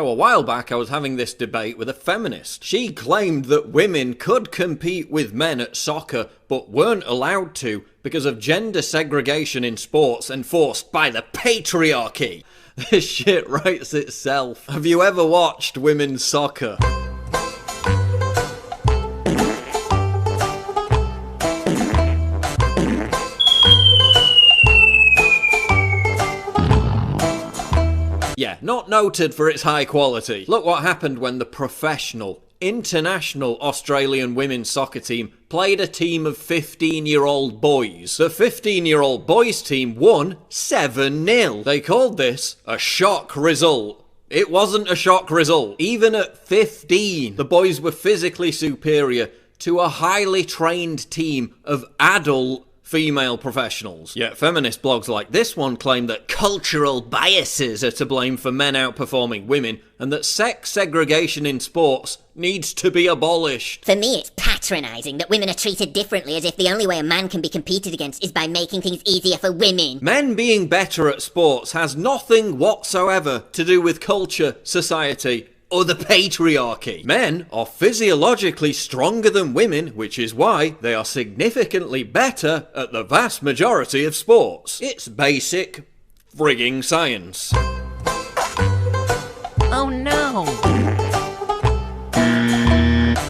So a while back I was having this debate with a feminist. She claimed that women could compete with men at soccer but weren't allowed to because of gender segregation in sports enforced by the patriarchy. This shit writes itself. Have you ever watched women's soccer? Yeah, not noted for its high quality. Look what happened when the professional, international Australian women's soccer team played a team of 15-year-old boys. The 15-year-old boys team won 7-0. They called this a shock result. It wasn't a shock result. Even at 15, the boys were physically superior to a highly trained team of adult female professionals. Yet feminist blogs like this one claim that cultural biases are to blame for men outperforming women and that sex segregation in sports needs to be abolished. For me, it's patronising that women are treated differently, as if the only way a man can be competed against is by making things easier for women. Men being better at sports has nothing whatsoever to do with culture, society, or the patriarchy. Men are physiologically stronger than women, which is why they are significantly better at the vast majority of sports. It's basic frigging science. Oh no!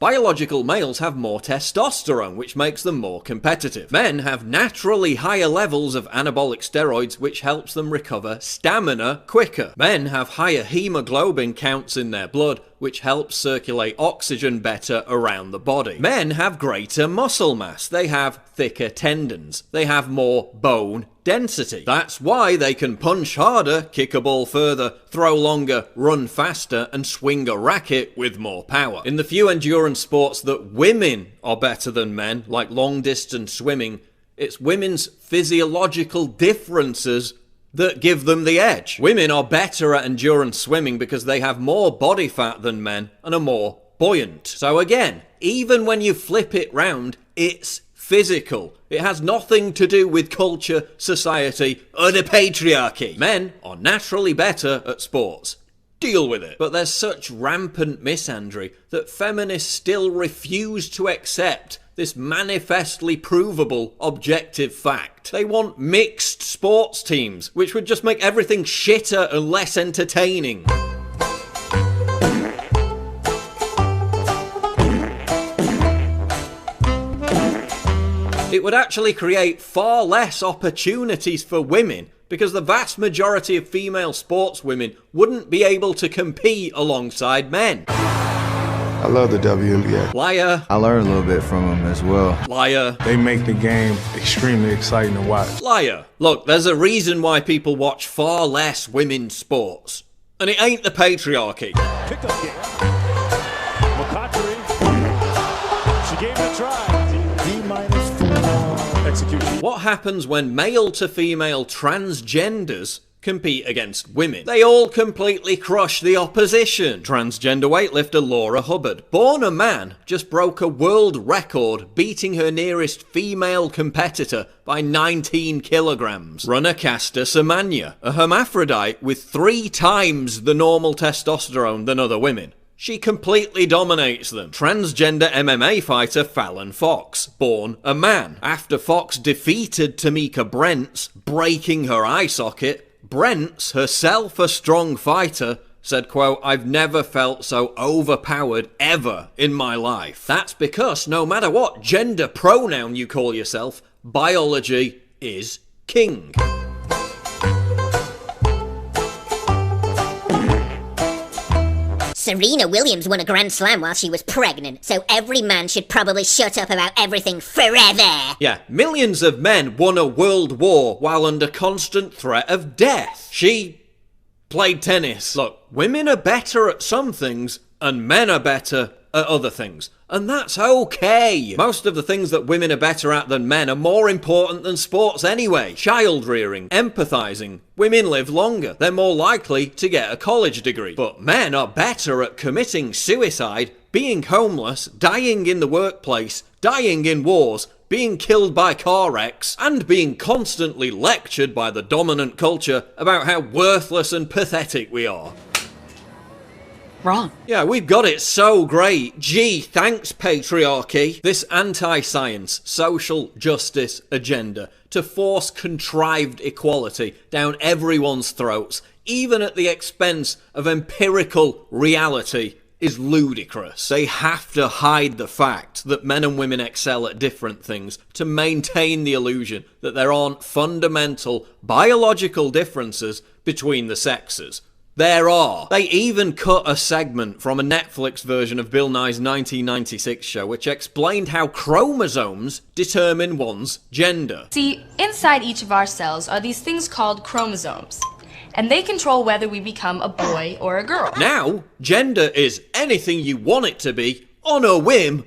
Biological males have more testosterone, which makes them more competitive. Men have naturally higher levels of anabolic steroids, which helps them recover stamina quicker. Men have higher hemoglobin counts in their blood, which helps circulate oxygen better around the body. Men have greater muscle mass. They have thicker tendons. They have more bone density. That's why they can punch harder, kick a ball further, throw longer, run faster, and swing a racket with more power. In the few endurance sports that women are better than men, like long distance swimming, it's women's physiological differences that give them the edge. Women are better at endurance swimming because they have more body fat than men and are more buoyant. So again, even when you flip it round, it's physical. It has nothing to do with culture, society, or the patriarchy. Men are naturally better at sports. Deal with it. But there's such rampant misandry that feminists still refuse to accept this manifestly provable objective fact. They want mixed sports teams, which would just make everything shitter and less entertaining. It would actually create far less opportunities for women, because the vast majority of female sportswomen wouldn't be able to compete alongside men. I love the WNBA. Liar. I learned a little bit from them as well. Liar. They make the game extremely exciting to watch. Liar. Look, there's a reason why people watch far less women's sports. And it ain't the patriarchy. Pick up game. McCautry. She gave it a try. D-4 execution. What happens when male to female transgenders compete against women? They all completely crush the opposition. Transgender weightlifter Laura Hubbard, born a man, just broke a world record, beating her nearest female competitor by 19 kilograms. Runner Caster Semenya, a hermaphrodite with 3 times the normal testosterone than other women. She completely dominates them. Transgender MMA fighter Fallon Fox, born a man. After Fox defeated Tamika Brents, breaking her eye socket, Brents, herself a strong fighter, said, quote, "I've never felt so overpowered ever in my life." That's because no matter what gender pronoun you call yourself, biology is king. Serena Williams won a Grand Slam while she was pregnant, so every man should probably shut up about everything forever. Yeah, millions of men won a world war while under constant threat of death. She played tennis. Look, women are better at some things, and men are better at other things. And that's okay. Most of the things that women are better at than men are more important than sports anyway. Child rearing, empathizing. Women live longer. They're more likely to get a college degree. But men are better at committing suicide, being homeless, dying in the workplace, dying in wars, being killed by car wrecks, and being constantly lectured by the dominant culture about how worthless and pathetic we are. wrong. Yeah, we've got it so great. Gee, thanks, patriarchy. This anti-science, social justice agenda to force contrived equality down everyone's throats, even at the expense of empirical reality, is ludicrous. They have to hide the fact that men and women excel at different things to maintain the illusion that there aren't fundamental biological differences between the sexes. There are. They even cut a segment from a Netflix version of Bill Nye's 1996 show which explained how chromosomes determine one's gender. See, inside each of our cells are these things called chromosomes, and they control whether we become a boy or a girl. Now, gender is anything you want it to be, on a whim,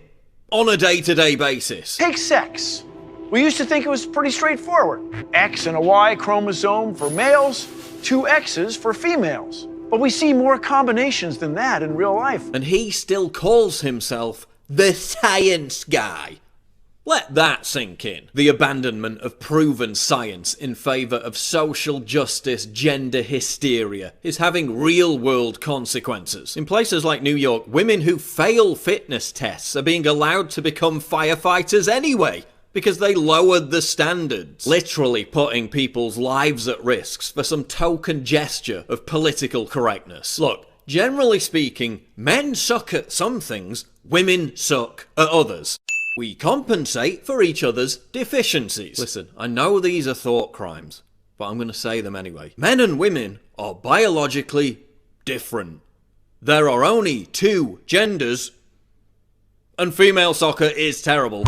on a day-to-day basis. Take sex. We used to think it was pretty straightforward. X and a Y chromosome for males, 2 X's for females. But we see more combinations than that in real life. And he still calls himself the science guy. Let that sink in. The abandonment of proven science in favour of social justice gender hysteria is having real-world consequences. In places like New York, women who fail fitness tests are being allowed to become firefighters anyway, because they lowered the standards, literally putting people's lives at risk for some token gesture of political correctness. Look, generally speaking, men suck at some things, women suck at others. We compensate for each other's deficiencies. Listen, I know these are thought crimes, but I'm going to say them anyway. Men and women are biologically different. There are only 2 genders, and female soccer is terrible.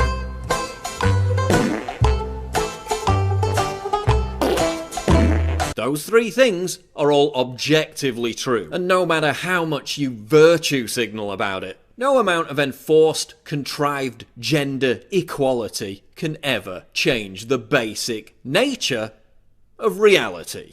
Those 3 things are all objectively true, and no matter how much you virtue signal about it, no amount of enforced, contrived gender equality can ever change the basic nature of reality.